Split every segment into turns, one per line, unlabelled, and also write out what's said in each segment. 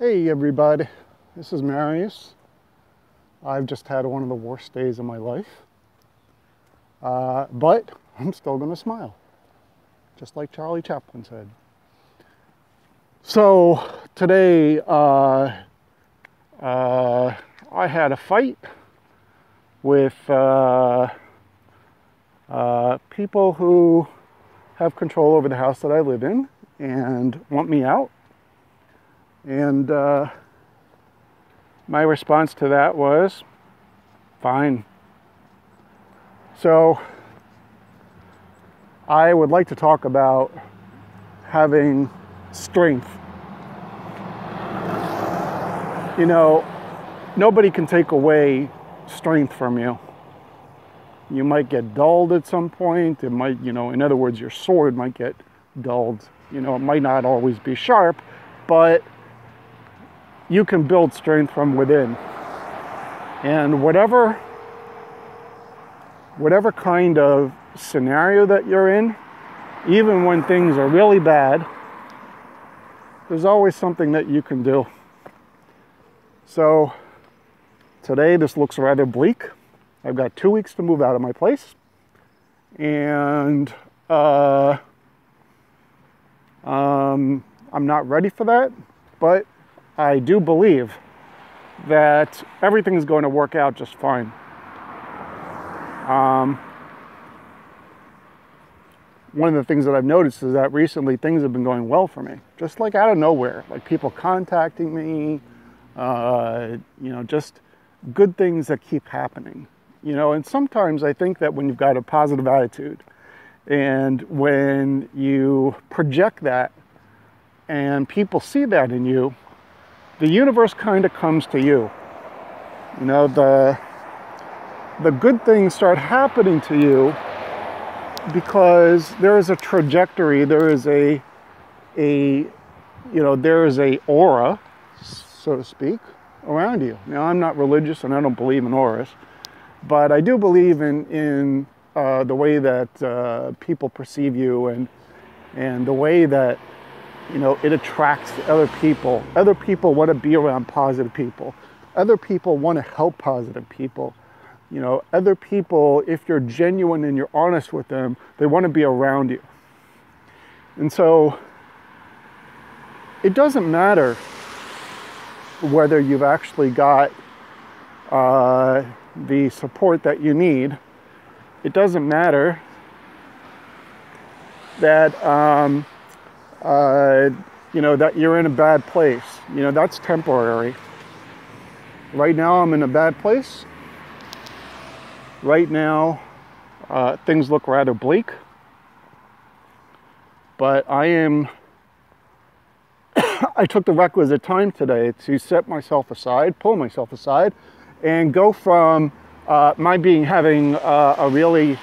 Hey everybody, this is Marius. I've just had one of the worst days of my life, but I'm still gonna smile, just like Charlie Chaplin said. So today I had a fight with people who have control over the house that I live in and want me out. And my response to that was, fine. So I would like to talk about having strength. You know, nobody can take away strength from you. You might get dulled at some point. It might, in other words, your sword might get dulled. It might not always be sharp, but you can build strength from within. And whatever kind of scenario that you're in, even when things are really bad, there's always something that you can do. So today this looks rather bleak. I've got 2 weeks to move out of my place. And I'm not ready for that, but I do believe that everything is going to work out just fine. One of the things that I've noticed is that recently things have been going well for me, just like out of nowhere, like people contacting me, just good things that keep happening. And sometimes I think that when you've got a positive attitude and when you project that and people see that in you, the universe kind of comes to you. The good things start happening to you because there is a trajectory, there is a aura, so to speak, around you. Now, I'm not religious and I don't believe in auras, but I do believe in the way that people perceive you and the way that it attracts other people. Other people want to be around positive people. Other people want to help positive people. Other people, if you're genuine and you're honest with them, they want to be around you. And so it doesn't matter whether you've actually got the support that you need. It doesn't matter that that you're in a bad place. That's temporary. Right now I'm in a bad place. Right now things look rather bleak. But I took the requisite time today to set myself aside, pull myself aside, and go from having a really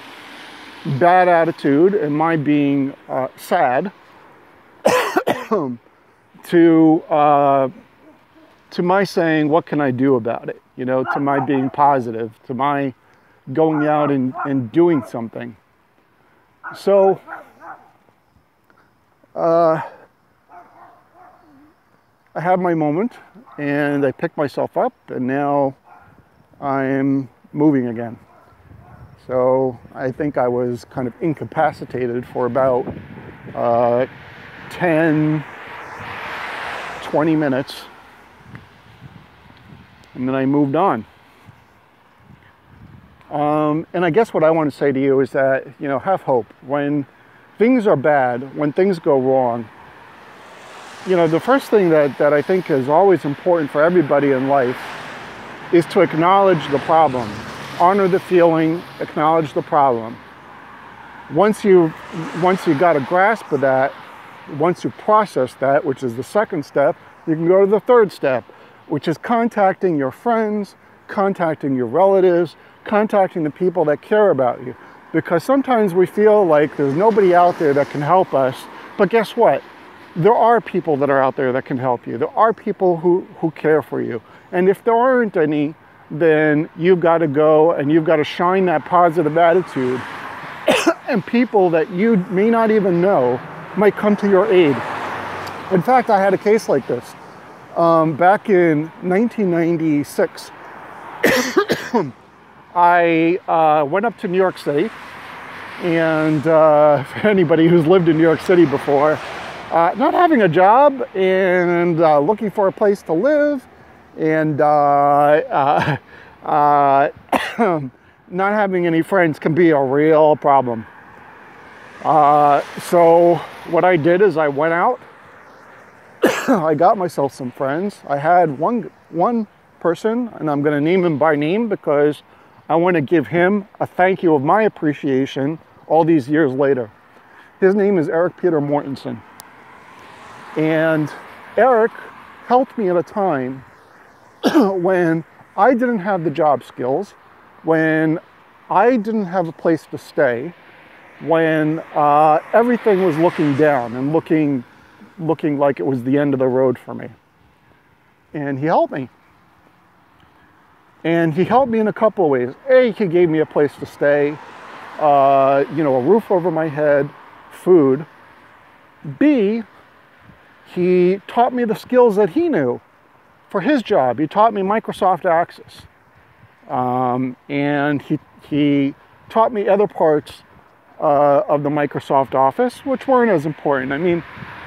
bad attitude and my being sad to my saying, what can I do about it? To my being positive, to my going out and doing something. So I had my moment and I picked myself up and now I'm moving again. So I think I was kind of incapacitated for about 10, 20 minutes, and then I moved on. And I guess what I want to say to you is that, have hope. When things are bad, when things go wrong, the first thing that I think is always important for everybody in life is to acknowledge the problem. Honor the feeling, acknowledge the problem. Once you got a grasp of that, once you process that, which is the second step, you can go to the third step, which is contacting your friends, contacting your relatives, contacting the people that care about you. Because sometimes we feel like there's nobody out there that can help us, but guess what? There are people that are out there that can help you. There are people who care for you. And if there aren't any, then you've got to go and you've got to shine that positive attitude. And people that you may not even know might come to your aid. In fact, I had a case like this. Back in 1996, I went up to New York City, and for anybody who's lived in New York City before, not having a job and looking for a place to live, and not having any friends can be a real problem. So what I did is I went out, I got myself some friends. I had one person, and I'm going to name him by name because I want to give him a thank you of my appreciation all these years later. His name is Eric Peter Mortensen. And Eric helped me at a time when I didn't have the job skills, when I didn't have a place to stay, when everything was looking down and looking like it was the end of the road for me. And he helped me. And he helped me in a couple of ways. A, he gave me a place to stay, a roof over my head, food. B, he taught me the skills that he knew for his job. He taught me Microsoft Access. And he taught me other parts of the Microsoft Office, which weren't as important. I mean,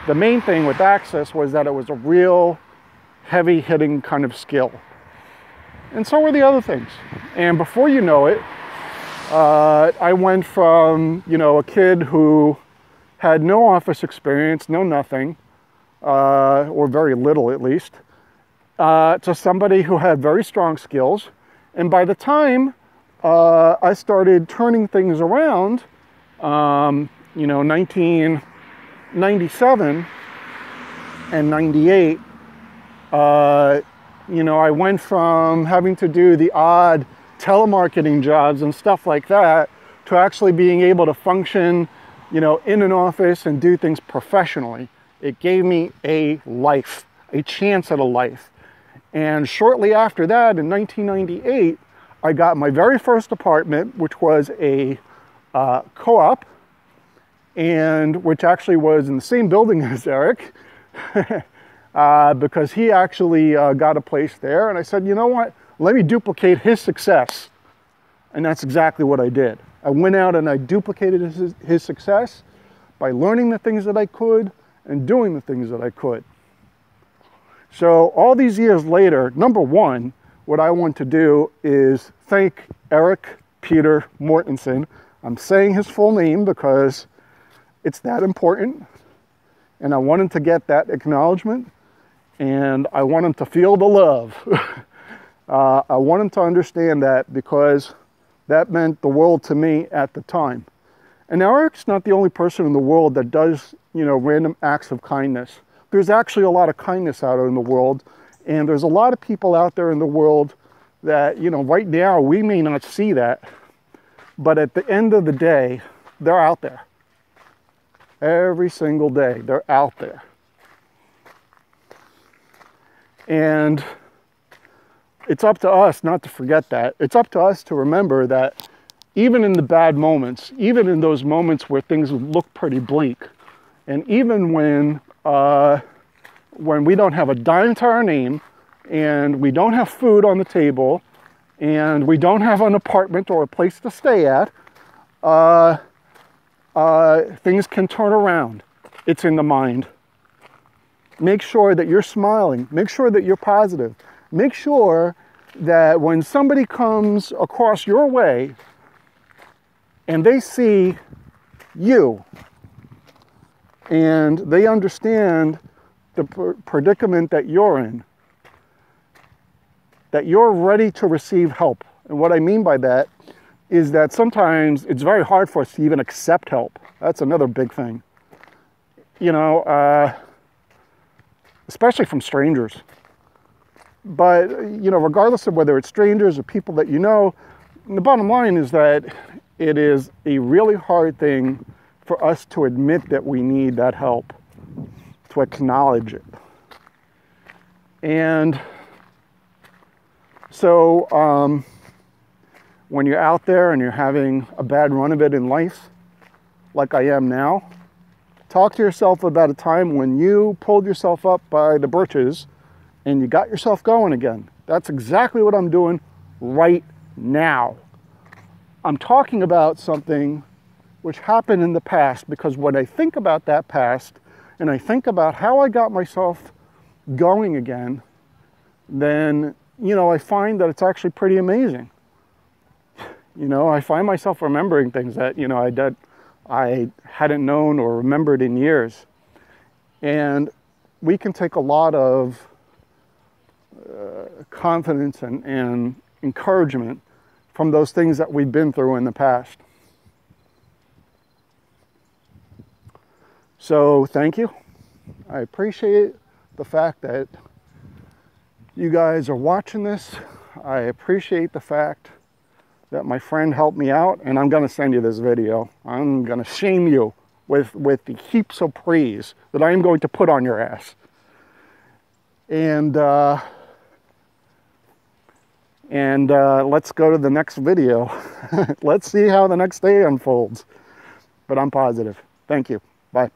the main thing with Access was that it was a real heavy-hitting kind of skill. And so were the other things. And before you know it, I went from, a kid who had no office experience, no nothing, or very little at least, to somebody who had very strong skills. And by the time I started turning things around, 1997 and 98, I went from having to do the odd telemarketing jobs and stuff like that to actually being able to function, in an office and do things professionally. It gave me a life, a chance at a life. And shortly after that, in 1998, I got my very first apartment, which was a co-op, and which actually was in the same building as Eric, because he actually got a place there. And I said, you know what, let me duplicate his success. And that's exactly what I did. I went out and I duplicated his success by learning the things that I could and doing the things that I could. So all these years later, number one, what I want to do is thank Eric Peter Mortensen. I'm saying his full name because it's that important, and I want him to get that acknowledgement, and I want him to feel the love. I want him to understand that, because that meant the world to me at the time. And now Eric's not the only person in the world that does, random acts of kindness. There's actually a lot of kindness out in the world, and there's a lot of people out there in the world that, right now we may not see that, but at the end of the day, they're out there. Every single day, they're out there. And it's up to us not to forget that. It's up to us to remember that even in the bad moments, even in those moments where things look pretty bleak, and even when we don't have a dime to our name, and we don't have food on the table, and we don't have an apartment or a place to stay at, things can turn around. It's in the mind. Make sure that you're smiling. Make sure that you're positive. Make sure that when somebody comes across your way and they see you and they understand the predicament that you're in, that you're ready to receive help. And what I mean by that is that sometimes it's very hard for us to even accept help. That's another big thing. Especially from strangers. But, regardless of whether it's strangers or people that you know, the bottom line is that it is a really hard thing for us to admit that we need that help, to acknowledge it. And so, when you're out there and you're having a bad run of it in life, like I am now, talk to yourself about a time when you pulled yourself up by the britches and you got yourself going again. That's exactly what I'm doing right now. I'm talking about something which happened in the past, because when I think about that past and I think about how I got myself going again, then, you know, I find that it's actually pretty amazing. You know, I find myself remembering things that, you know, I hadn't known or remembered in years. And we can take a lot of confidence and encouragement from those things that we've been through in the past. So thank you. I appreciate the fact that you guys are watching this. I appreciate the fact that my friend helped me out, and I'm gonna send you this video. I'm gonna shame you with the heaps of praise that I am going to put on your ass. And let's go to the next video. Let's see how the next day unfolds. But I'm positive. Thank you. Bye.